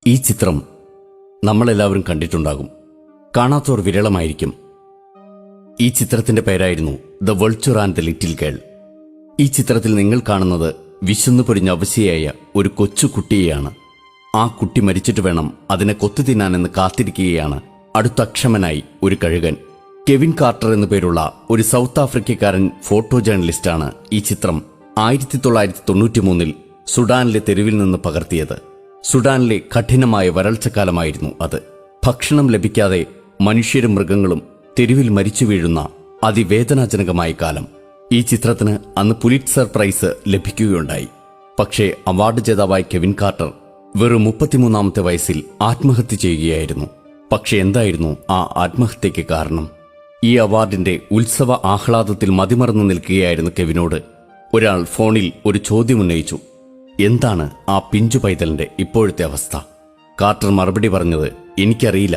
ഈ ചിത്രം നമ്മളെല്ലാവരും കണ്ടിട്ടുണ്ടാകും. കാണാത്തവർ വിരളമായിരിക്കും. ഈ ചിത്രത്തിന്റെ പേരായിരുന്നു the vulture and the little girl. ഈ ചിത്രത്തിൽ നിങ്ങൾ കാണുന്നത് വിശന്നു പൊരിഞ്ഞ അവശയായ ഒരു കൊച്ചുകുട്ടിയെയാണ്. ആ കുട്ടി മരിച്ചിട്ട് വേണം അതിനെ കൊത്തു തിന്നാനെന്ന് കാത്തിരിക്കുകയാണ് അടുത്ത അക്ഷമനായി ഒരു കഴുകൻ. കെവിൻ കാർട്ടർ എന്നു പേരുള്ള ഒരു സൗത്ത് ആഫ്രിക്കക്കാരൻ ഫോട്ടോ ജേർണലിസ്റ്റാണ് ഈ ചിത്രം 1993 സുഡാനിലെ തെരുവിൽ നിന്ന് പകർത്തിയത്. സുഡാനിലെ കഠിനമായ വരൾച്ചക്കാലമായിരുന്നു അത്. ഭക്ഷണം ലഭിക്കാതെ മനുഷ്യരും മൃഗങ്ങളും തെരുവിൽ മരിച്ചു വീഴുന്ന അതിവേദനാജനകമായ കാലം. ഈ ചിത്രത്തിന് അന്ന് പുലിറ്റ്സർ പ്രൈസ് ലഭിക്കുകയുണ്ടായി. പക്ഷേ അവാർഡ് ജേതാവായ കെവിൻ കാർട്ടർ വെറും 33-ാമത്തെ വയസ്സിൽ ആത്മഹത്യ ചെയ്യുകയായിരുന്നു. പക്ഷെ എന്തായിരുന്നു ആ ആത്മഹത്യയ്ക്ക് കാരണം? ഈ അവാർഡിന്റെ ഉത്സവ ആഹ്ലാദത്തിൽ മതിമറന്നു നിൽക്കുകയായിരുന്നു കെവിനോട് ഒരാൾ ഫോണിൽ ഒരു ചോദ്യമുന്നയിച്ചു. എന്താണ് ആ പിഞ്ചു പൈതലിന്റെ ഇപ്പോഴത്തെ അവസ്ഥ? കാർട്ടർ മറുപടി പറഞ്ഞത്, എനിക്കറിയില്ല,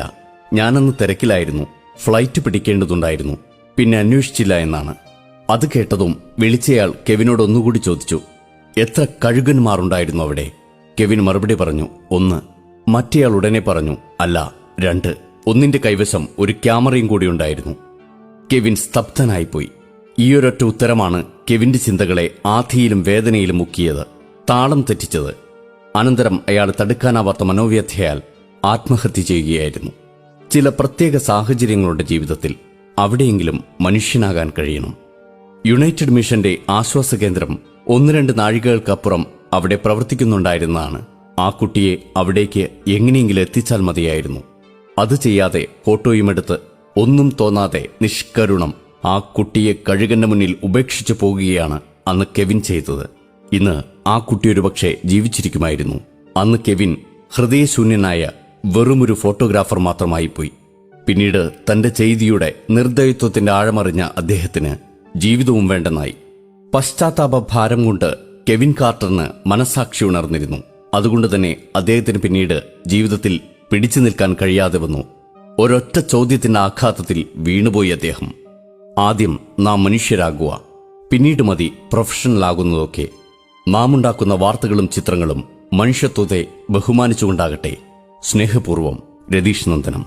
ഞാനന്ന് തിരക്കിലായിരുന്നു, ഫ്ലൈറ്റ് പിടിക്കേണ്ടതുണ്ടായിരുന്നു, പിന്നെ അന്വേഷിച്ചില്ല എന്നാണ്. അത് കേട്ടതും വിളിച്ചയാൾ കെവിനോട് ഒന്നുകൂടി ചോദിച്ചു, എത്ര കഴുകന്മാരുണ്ടായിരുന്നു അവിടെ? കെവിൻ മറുപടി പറഞ്ഞു, 1. മറ്റേയാൾ ഉടനെ പറഞ്ഞു, അല്ല, 2. ഒന്നിന്റെ കൈവശം ഒരു ക്യാമറയും കൂടി ഉണ്ടായിരുന്നു. കെവിൻ സ്തബ്ധനായിപ്പോയി. ഈയൊരൊറ്റ ഉത്തരമാണ് കെവിന്റെ ചിന്തകളെ ആധിയിലും വേദനയിലും മുക്കിയത്, താളം തെറ്റിച്ചത്. അനന്തരം അയാൾ തടുക്കാനാവാത്ത മനോവ്യഥയാൽ ആത്മഹത്യ ചെയ്യുകയായിരുന്നു. ചില പ്രത്യേക സാഹചര്യങ്ങളുടെ ജീവിതത്തിൽ അവിടെയെങ്കിലും മനുഷ്യനാകാൻ കഴിയണം. യുണൈറ്റഡ് മിഷന്റെ ആശ്വാസകേന്ദ്രം 1-2 നാഴികകൾക്കപ്പുറം അവിടെ പ്രവർത്തിക്കുന്നുണ്ടായിരുന്നതാണ്. ആ കുട്ടിയെ അവിടേക്ക് എങ്ങനെയെങ്കിലും എത്തിച്ചാൽ മതിയായിരുന്നു. അത് ചെയ്യാതെ ഫോട്ടോയുമെടുത്ത് ഒന്നും തോന്നാതെ നിഷ്കരുണം ആ കുട്ടിയെ കഴുകന്റെ മുന്നിൽ ഉപേക്ഷിച്ചു പോകുകയാണ് അന്ന് കെവിൻ ചെയ്തത്. ഇന്ന് ആ കുട്ടി ഒരുപക്ഷെ ജീവിച്ചിരിക്കുമായിരുന്നു. അന്ന് കെവിൻ ഹൃദയശൂന്യനായ വെറുമൊരു ഫോട്ടോഗ്രാഫർ മാത്രമായി പോയി. പിന്നീട് തന്റെ ചെയ്തിയുടെ നിർദ്ദയത്വത്തിന്റെ ആഴമറിഞ്ഞ അദ്ദേഹത്തിന് ജീവിതവും വേണ്ടെന്നായി. പശ്ചാത്താപ ഭാരം കൊണ്ട് കെവിൻ കാർട്ടറിന് മനസാക്ഷി ഉണർന്നിരുന്നു. അതുകൊണ്ട് തന്നെ അദ്ദേഹത്തിന് പിന്നീട് ജീവിതത്തിൽ പിടിച്ചു നിൽക്കാൻ കഴിയാതെ വന്നു. ഒരൊറ്റ ചോദ്യത്തിന്റെ ആഘാതത്തിൽ വീണുപോയി അദ്ദേഹം. ആദ്യം നാം മനുഷ്യരാകുക, പിന്നീട് മതി പ്രൊഫഷണലാകുന്നതൊക്കെ. നാം ഉണ്ടാക്കുന്ന വാർത്തകളും ചിത്രങ്ങളും മനുഷ്യത്വത്തെ ബഹുമാനിച്ചുകൊണ്ടാകട്ടെ. സ്നേഹപൂർവ്വം, രതീഷ് നന്ദനം.